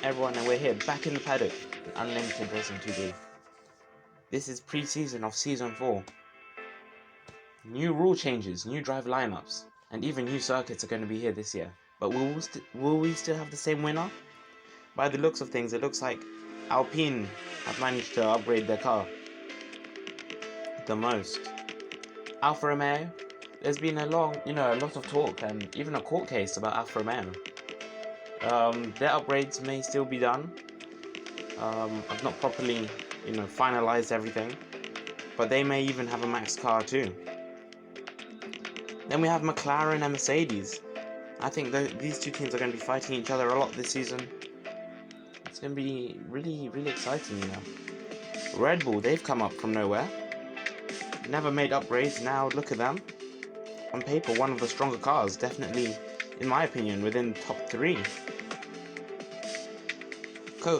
everyone, and we're here back in the paddock with Unlimited Racing 2D. This is pre-season of Season 4. New rule changes, new driver lineups, and even new circuits are going to be here this year. But will we still have the same winner? By the looks of things, it looks like Alpine have managed to upgrade their car the most. Alfa Romeo, there's been a lot of talk and even a court case about Alfa Romeo. Their upgrades may still be done. I've not properly, finalized everything, but they may even have a Max car too. Then we have McLaren and Mercedes. I think these two teams are going to be fighting each other a lot this season. It's going to be really, really exciting, Red Bull, they've come up from nowhere. Never made upgrades, now look at them. On paper, one of the stronger cars, definitely, in my opinion, within the top 3.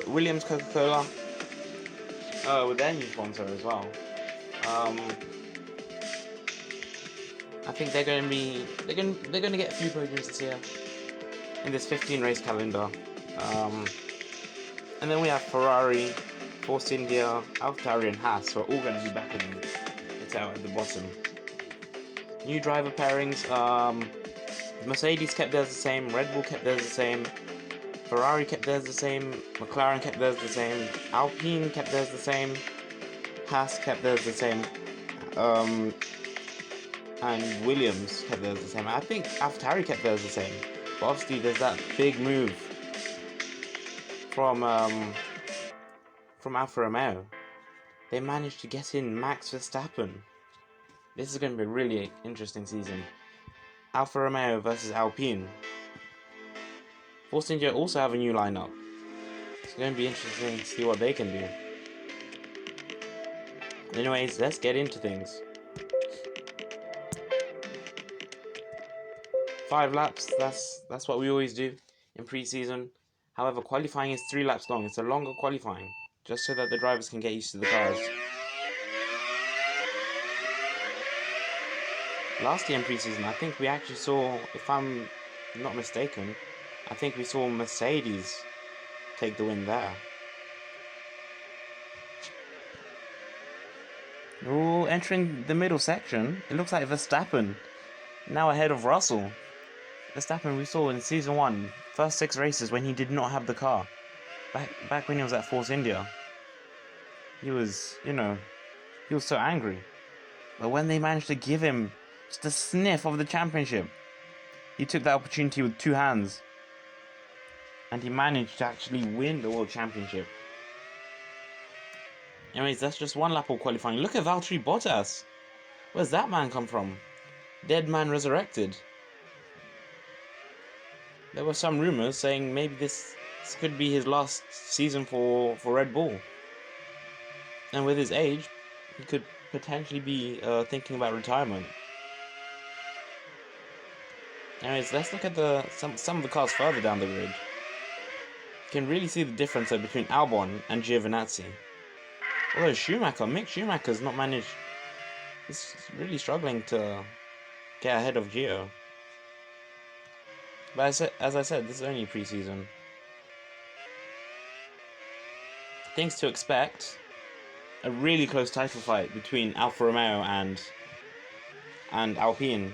Williams Coca-Cola, with their new sponsor as well. I think they're going to get a few podiums this year in this 15 race calendar. And then we have Ferrari, Force India, AlphaTauri, and Haas, who are all going to be battling it out at the bottom. New driver pairings. Mercedes kept theirs the same. Red Bull kept theirs the same. Ferrari kept theirs the same. McLaren kept theirs the same. Alpine kept theirs the same. Haas kept theirs the same. And Williams kept theirs the same. I think AlphaTauri kept theirs the same. But obviously there's that big move from Alfa Romeo. They managed to get in Max Verstappen. This is going to be a really interesting season. Alfa Romeo versus Alpine. Force India also have a new lineup. It's going to be interesting to see what they can do. Anyways, let's get into things. 5 laps, that's what we always do in pre-season. However, qualifying is 3 laps long. It's a longer qualifying, just so that the drivers can get used to the cars. Last year in pre-season, I think we actually saw, if I'm not mistaken, I think we saw Mercedes take the win there. Ooh, entering the middle section, it looks like Verstappen now ahead of Russell. Verstappen we saw in Season 1, first 6 races when he did not have the car. Back when he was at Force India. He was, he was so angry. But when they managed to give him just a sniff of the championship, he took that opportunity with 2 hands. And he managed to actually win the World Championship. Anyways, that's just 1 lap of qualifying. Look at Valtteri Bottas. Where's that man come from? Dead man resurrected. There were some rumors saying maybe this could be his last season for Red Bull. And with his age, he could potentially be thinking about retirement. Anyways, let's look at some of the cars further down the grid. You can really see the difference between Albon and Giovinazzi. Although Mick Schumacher's not managed. He's really struggling to get ahead of Gio. But as I said, this is only pre-season. Things to expect: a really close title fight between Alfa Romeo and Alpine,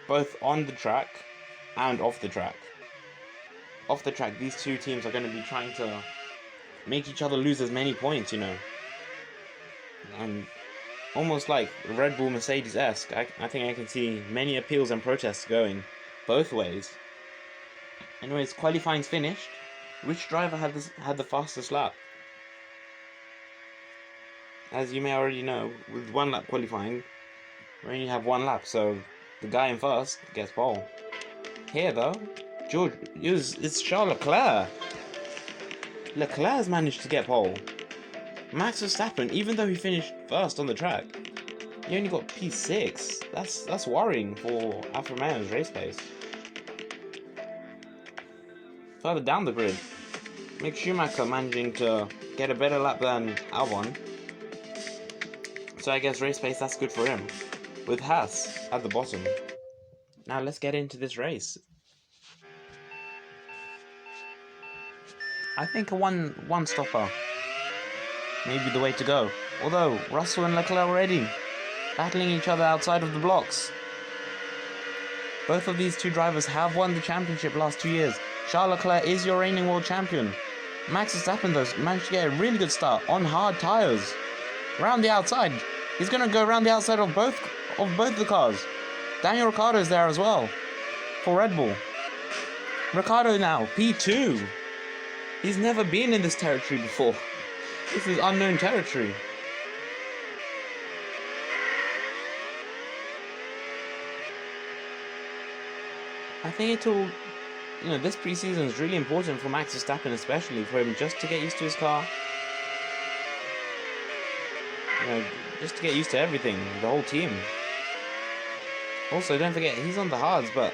both on the track and off the track. Off the track, these two teams are going to be trying to make each other lose as many points, and almost like Red Bull Mercedes-esque. I think I can see many appeals and protests going both ways. Anyways, qualifying's finished. Which driver had the fastest lap? As you may already know, with 1 lap qualifying, we only have 1 lap, so the guy in first gets pole. Here though, it's Charles Leclerc. Leclerc's managed to get pole. Max Verstappen, even though he finished first on the track, he only got P6. That's worrying for Alfa Romeo's race pace. Further down the grid, Mick Schumacher managing to get a better lap than Albon. So I guess race pace, that's good for him. With Haas at the bottom. Now let's get into this race. I think a one stopper may be the way to go. Although Russell and Leclerc already battling each other outside of the blocks. Both of these two drivers have won the championship last 2 years. Charles Leclerc is your reigning world champion. Max Verstappen though managed to get a really good start on hard tyres. Around the outside. He's going to go around the outside of both the cars. Daniel Ricciardo is there as well for Red Bull. Ricciardo now, P2. He's never been in this territory before. This is unknown territory. I think this preseason is really important for Max Verstappen, especially for him just to get used to his car. Just to get used to everything, the whole team. Also, don't forget, he's on the hards, but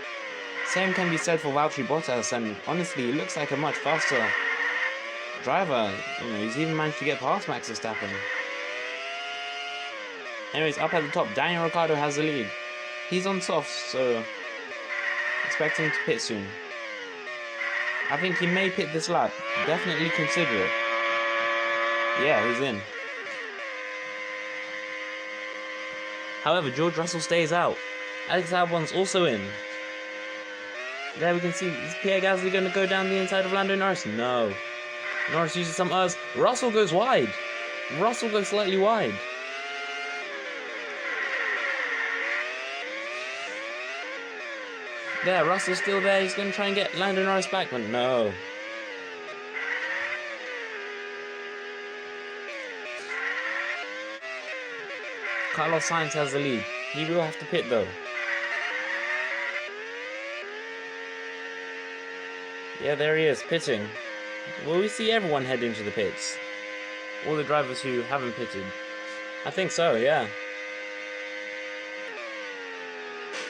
same can be said for Valtteri Bottas, and honestly, he looks like a much faster driver. He's even managed to get past Max Verstappen. Anyways, up at the top, Daniel Ricciardo has the lead. He's on softs, so expect him to pit soon. I think he may pit this lap. Definitely consider it. Yeah, he's in. However, George Russell stays out. Alex Albon's also in. There we can see, is Pierre Gasly going to go down the inside of Lando Norris? No. Norris uses some R's. Russell goes wide. Russell goes slightly wide. There, Russell's still there. He's going to try and get Lando Norris back, but no. Carlos Sainz has the lead. He will have to pit though. Yeah, there he is, pitting. Will we see everyone head into the pits? All the drivers who haven't pitted? I think so, yeah.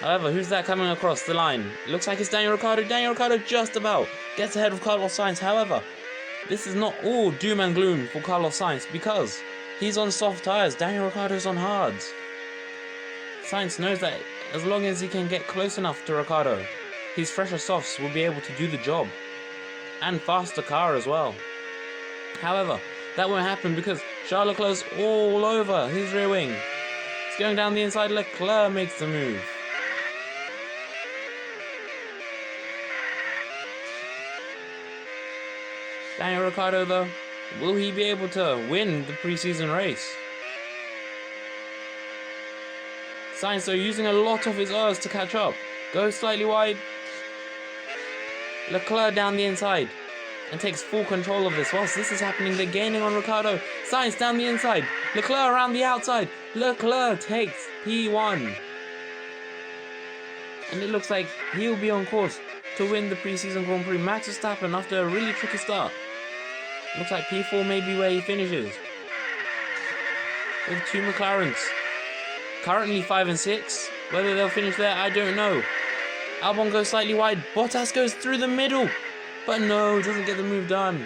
However, who's that coming across the line? Looks like it's Daniel Ricciardo. Daniel Ricciardo just about gets ahead of Carlos Sainz. However, this is not all doom and gloom for Carlos Sainz because he's on soft tyres. Daniel Ricciardo's on hards. Sainz knows that as long as he can get close enough to Ricciardo, his fresher softs will be able to do the job. And faster car as well. However, that won't happen because Charles Leclerc's all over his rear wing. It's going down the inside. Leclerc makes the move. Daniel Ricciardo though, will he be able to win the preseason race? Sainz though using a lot of his R's to catch up. Goes slightly wide. Leclerc down the inside and takes full control of this. Whilst this is happening, they're gaining on Ricciardo. Sainz down the inside. Leclerc around the outside. Leclerc takes P1. And it looks like he'll be on course to win the preseason Grand Prix. Max Verstappen, after a really tricky start, looks like P4 may be where he finishes. With two McLarens. Currently 5 and 6. Whether they'll finish there, I don't know. Albon goes slightly wide. Bottas goes through the middle. But no, doesn't get the move done.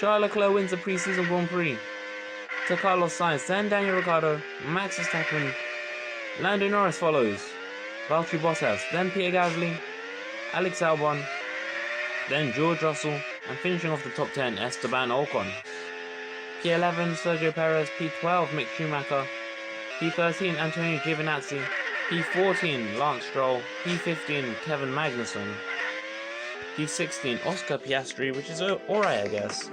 Charles Leclerc wins the preseason Grand Prix. To Carlos Sainz, then Daniel Ricciardo, Max Verstappen, Lando Norris follows. Valtteri Bottas, then Pierre Gasly, Alex Albon, then George Russell, and finishing off the top 10, Esteban Ocon. P11, Sergio Perez. P12, Mick Schumacher. P13, Antonio Giovinazzi. P14, Lance Stroll. P15, Kevin Magnussen. P16, Oscar Piastri, which is alright, I guess.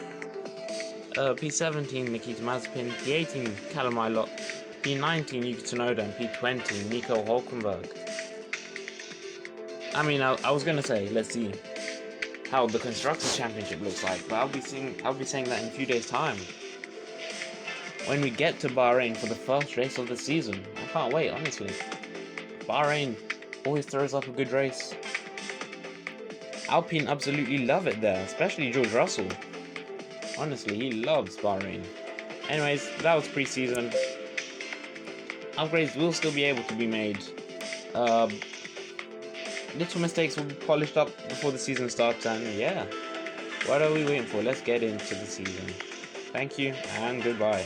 P17, Nikita Mazepin. P18, Callum Ilott. P19, Yuki Tsunoda. And P20, Nico Hülkenberg. I mean, I was gonna say, let's see how the Constructors' Championship looks like, but I'll be saying that in a few days' time. When we get to Bahrain for the first race of the season. I can't wait, honestly. Bahrain always throws up a good race. Alpine absolutely love it there, especially George Russell. Honestly, he loves Bahrain. Anyways, that was pre-season. Upgrades will still be able to be made. Little mistakes will be polished up before the season starts, and yeah, what are we waiting for? Let's get into the season. Thank you and goodbye.